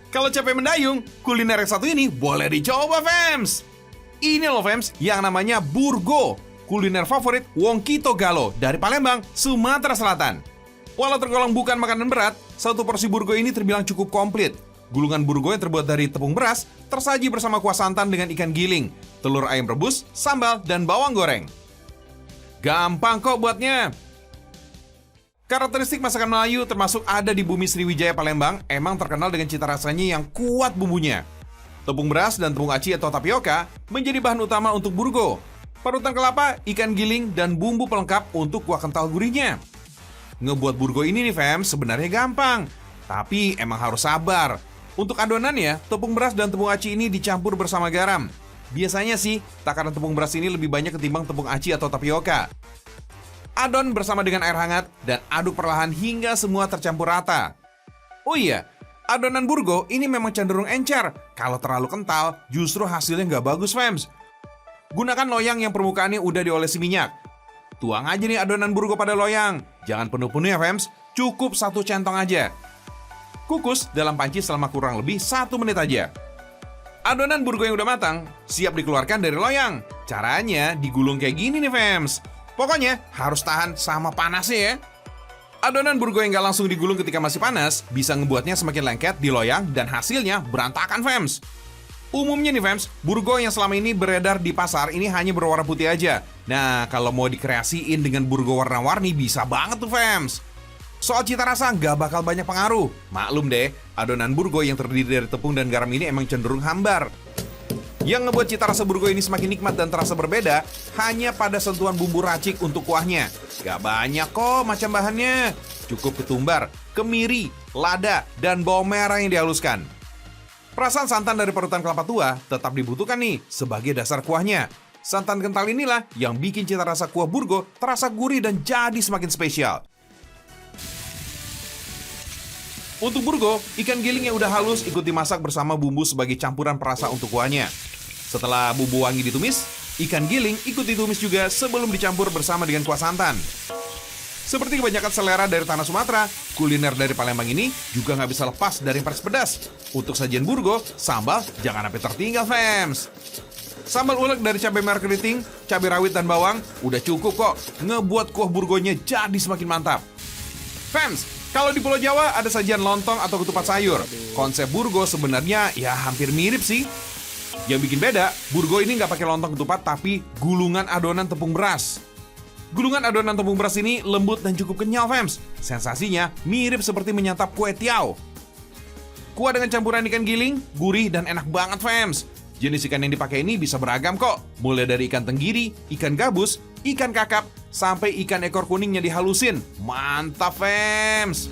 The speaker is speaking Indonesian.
Kalau capek mendayung, kuliner yang satu ini boleh dicoba, fams. Ini loh, fams, yang namanya burgo, kuliner favorit Wong Kito Galo dari Palembang, Sumatera Selatan. Walau tergolong bukan makanan berat, satu porsi burgo ini terbilang cukup komplit. Gulungan burgo yang terbuat dari tepung beras tersaji bersama kuah santan dengan ikan giling, telur ayam rebus, sambal, dan bawang goreng. Gampang kok buatnya. Karakteristik masakan Melayu termasuk ada di bumi Sriwijaya Palembang emang terkenal dengan cita rasanya yang kuat bumbunya. Tepung beras dan tepung aci atau tapioka menjadi bahan utama untuk burgo. Parutan kelapa, ikan giling, dan bumbu pelengkap untuk kuah kental gurihnya. Ngebuat burgo ini nih fam sebenarnya gampang, tapi emang harus sabar. Untuk adonannya, tepung beras dan tepung aci ini dicampur bersama garam. Biasanya sih, takaran tepung beras ini lebih banyak ketimbang tepung aci atau tapioka. Adon bersama dengan air hangat dan aduk perlahan hingga semua tercampur rata. Oh iya, adonan burgo ini memang cenderung encer. Kalau terlalu kental, justru hasilnya nggak bagus, fams. Gunakan loyang yang permukaannya udah diolesi minyak. Tuang aja nih adonan burgo pada loyang. Jangan penuh-penuh ya, fams. Cukup 1 centong aja. Kukus dalam panci selama kurang lebih 1 menit aja. Adonan burgo yang udah matang, siap dikeluarkan dari loyang. Caranya digulung kayak gini nih, fams. Pokoknya harus tahan sama panasnya ya. Adonan burgo yang gak langsung digulung ketika masih panas bisa ngebuatnya semakin lengket di loyang dan hasilnya berantakan, fams. Umumnya nih, fams, burgo yang selama ini beredar di pasar ini hanya berwarna putih aja. Nah, kalau mau dikreasiin dengan burgo warna-warni bisa banget tuh, fams. Soal cita rasa nggak bakal banyak pengaruh. Maklum deh, adonan burgo yang terdiri dari tepung dan garam ini emang cenderung hambar. Yang ngebuat cita rasa burgo ini semakin nikmat dan terasa berbeda hanya pada sentuhan bumbu racik untuk kuahnya. Gak banyak kok macam bahannya. Cukup ketumbar, kemiri, lada, dan bawang merah yang dihaluskan. Perasaan santan dari parutan kelapa tua tetap dibutuhkan nih sebagai dasar kuahnya. Santan kental inilah yang bikin cita rasa kuah burgo terasa gurih dan jadi semakin spesial. Untuk burgo, ikan giling yang udah halus ikut dimasak bersama bumbu sebagai campuran perasa untuk kuahnya. Setelah bumbu wangi ditumis, ikan giling ikut ditumis juga sebelum dicampur bersama dengan kuah santan. Seperti kebanyakan selera dari tanah Sumatera, kuliner dari Palembang ini juga nggak bisa lepas dari yang pedas. Untuk sajian burgo, sambal jangan sampai tertinggal, fams. Sambal ulek dari cabai merah keriting, cabai rawit dan bawang udah cukup kok ngebuat kuah burgonya jadi semakin mantap. Fams, kalau di Pulau Jawa ada sajian lontong atau ketupat sayur. Konsep burgo sebenarnya ya hampir mirip sih. Yang bikin beda, burgo ini nggak pakai lontong ketupat tapi gulungan adonan tepung beras. Gulungan adonan tepung beras ini lembut dan cukup kenyal, fams. Sensasinya mirip seperti menyantap kue tiaw. Kuah dengan campuran ikan giling, gurih dan enak banget, fams. Jenis ikan yang dipakai ini bisa beragam kok. Mulai dari ikan tenggiri, ikan gabus, ikan kakap, sampai ikan ekor kuningnya dihalusin. Mantap, fams.